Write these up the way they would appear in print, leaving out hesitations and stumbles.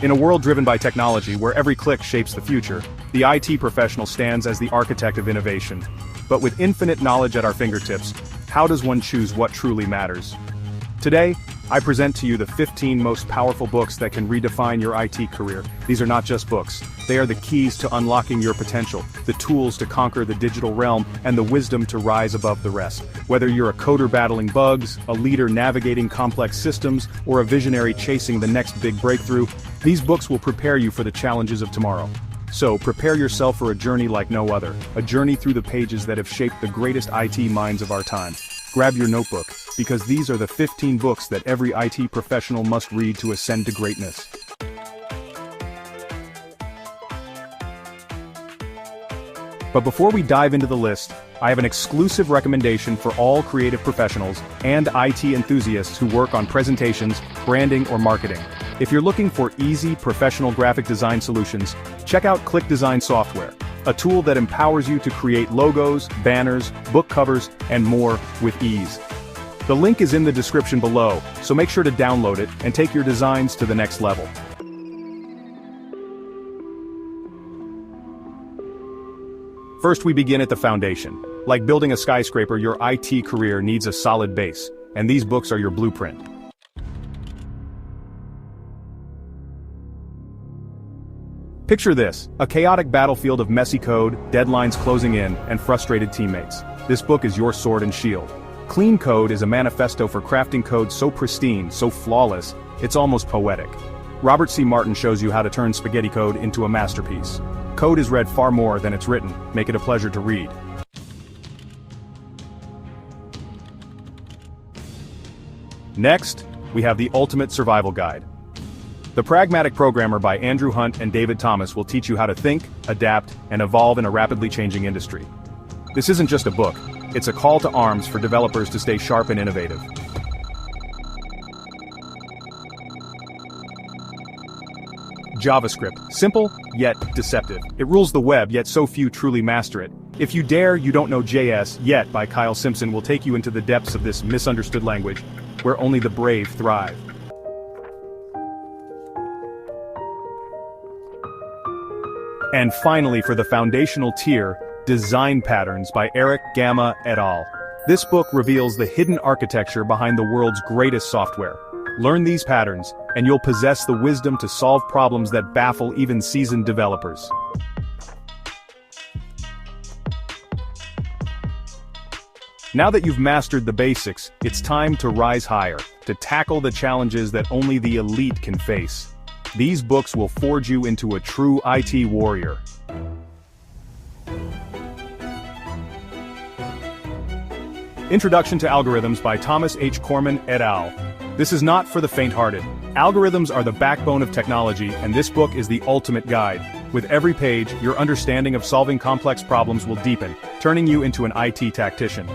In a world driven by technology where every click shapes the future, the IT professional stands as the architect of innovation. But with infinite knowledge at our fingertips, how does one choose what truly matters? Today, I present to you the 15 most powerful books that can redefine your IT career. These are not just books. They are the keys to unlocking your potential, the tools to conquer the digital realm, and the wisdom to rise above the rest. Whether you're a coder battling bugs, a leader navigating complex systems, or a visionary chasing the next big breakthrough, these books will prepare you for the challenges of tomorrow. So, prepare yourself for a journey like no other, a journey through the pages that have shaped the greatest IT minds of our time. Grab your notebook, because these are the 15 books that every IT professional must read to ascend to greatness. But before we dive into the list, I have an exclusive recommendation for all creative professionals and IT enthusiasts who work on presentations, branding, or marketing. If you're looking for easy, professional graphic design solutions, check out Click Design Software, a tool that empowers you to create logos, banners, book covers, and more with ease. The link is in the description below, so make sure to download it and take your designs to the next level. First, we begin at the foundation. Like building a skyscraper, your IT career needs a solid base, and these books are your blueprint. Picture this, a chaotic battlefield of messy code, deadlines closing in, and frustrated teammates. This book is your sword and shield. Clean Code is a manifesto for crafting code so pristine, so flawless, it's almost poetic. Robert C. Martin shows you how to turn spaghetti code into a masterpiece. Code is read far more than it's written, make it a pleasure to read. Next, we have The Ultimate Survival Guide. The Pragmatic Programmer by Andrew Hunt and David Thomas will teach you how to think, adapt, and evolve in a rapidly changing industry. This isn't just a book, it's a call to arms for developers to stay sharp and innovative. JavaScript, simple, yet deceptive. It rules the web, yet so few truly master it. If you dare, you don't know JS yet by Kyle Simpson will take you into the depths of this misunderstood language, where only the brave thrive. And finally, for the foundational tier, Design Patterns by Eric Gamma et al. This book reveals the hidden architecture behind the world's greatest software. Learn these patterns, and you'll possess the wisdom to solve problems that baffle even seasoned developers. Now that you've mastered the basics, it's time to rise higher, to tackle the challenges that only the elite can face. These books will forge you into a true IT warrior. Introduction to Algorithms by Thomas H. Corman et al. This is not for the faint-hearted. Algorithms are the backbone of technology, and this book is the ultimate guide. With every page, your understanding of solving complex problems will deepen, turning you into an IT tactician.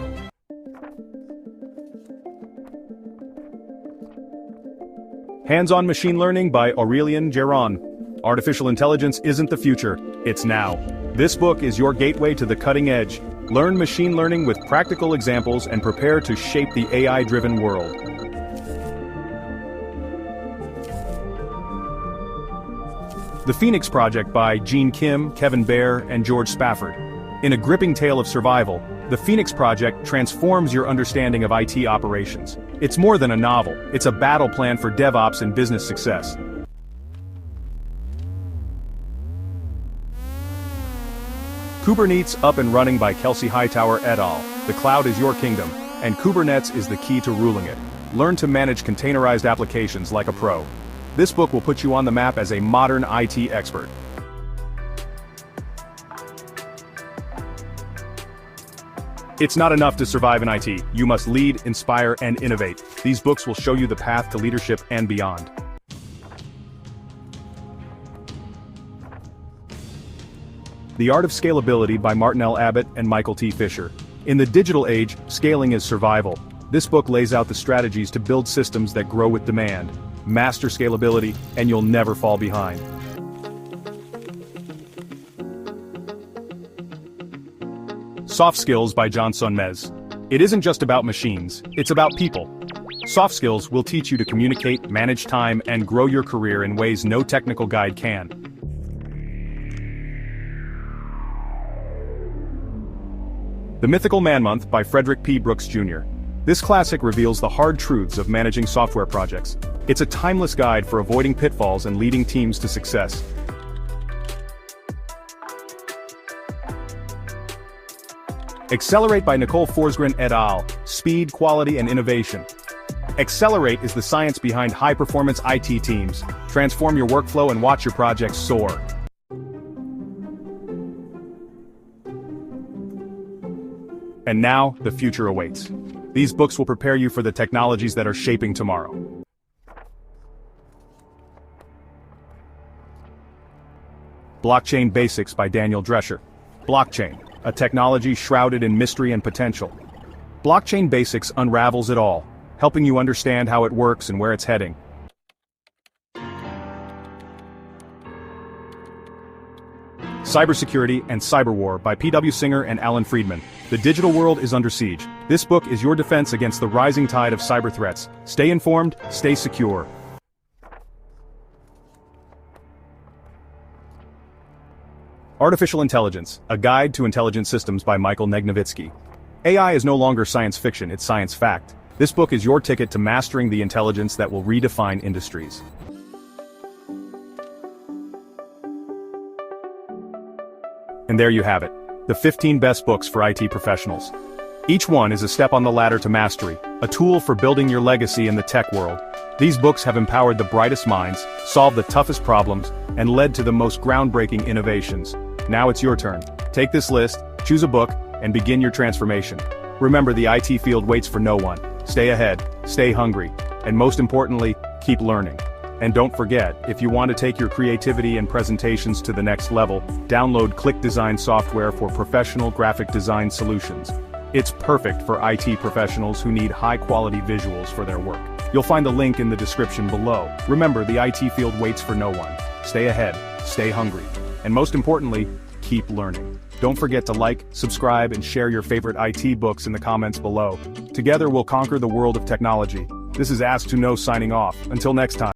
Hands-on Machine Learning by Aurélien Geron. Artificial intelligence isn't the future, it's now. This book is your gateway to the cutting edge. Learn machine learning with practical examples and prepare to shape the AI-driven world. The Phoenix Project by Gene Kim, Kevin Baer, and George Spafford. In a gripping tale of survival, The Phoenix Project transforms your understanding of IT operations. It's more than a novel, it's a battle plan for DevOps and business success. Kubernetes Up and Running by Kelsey Hightower et al. The cloud is your kingdom, and Kubernetes is the key to ruling it. Learn to manage containerized applications like a pro. This book will put you on the map as a modern IT expert. It's not enough to survive in IT, you must lead, inspire, and innovate. These books will show you the path to leadership and beyond. The Art of Scalability by Martin L. Abbott and Michael T. Fisher. In the digital age, scaling is survival. This book lays out the strategies to build systems that grow with demand. Master scalability, and you'll never fall behind. Soft Skills by John Sonmez. It isn't just about machines, it's about people. Soft skills will teach you to communicate, manage time, and grow your career in ways no technical guide can. The Mythical Man Month by Frederick P. Brooks Jr. This classic reveals the hard truths of managing software projects. It's a timeless guide for avoiding pitfalls and leading teams to success. Accelerate by Nicole Forsgren et al. Speed, quality, and innovation. Accelerate is the science behind high-performance IT teams. Transform your workflow and watch your projects soar. And now, the future awaits. These books will prepare you for the technologies that are shaping tomorrow. Blockchain Basics by Daniel Drescher. Blockchain, a technology shrouded in mystery and potential. Blockchain Basics unravels it all, helping you understand how it works and where it's heading. Cybersecurity and Cyberwar by P.W. Singer and Alan Friedman. The digital world is under siege. This book is your defense against the rising tide of cyber threats. Stay informed, stay secure. Artificial Intelligence, A Guide to Intelligent Systems by Michael Negnovitsky. AI is no longer science fiction, it's science fact. This book is your ticket to mastering the intelligence that will redefine industries. And there you have it, the 15 best books for IT professionals. Each one is a step on the ladder to mastery, a tool for building your legacy in the tech world. These books have empowered the brightest minds, solved the toughest problems, and led to the most groundbreaking innovations. Now it's your turn. Take this list, choose a book, and begin your transformation. Remember, the IT field waits for no one. Stay ahead, stay hungry, and most importantly, keep learning. And don't forget, if you want to take your creativity and presentations to the next level, download Click Design software for professional graphic design solutions. It's perfect for IT professionals who need high-quality visuals for their work. You'll find the link in the description below. Remember, the IT field waits for no one. Stay ahead, stay hungry, and most importantly, keep learning. Don't forget to like, subscribe, and share your favorite IT books in the comments below. Together we'll conquer the world of technology. This is Ask to Know signing off. Until next time.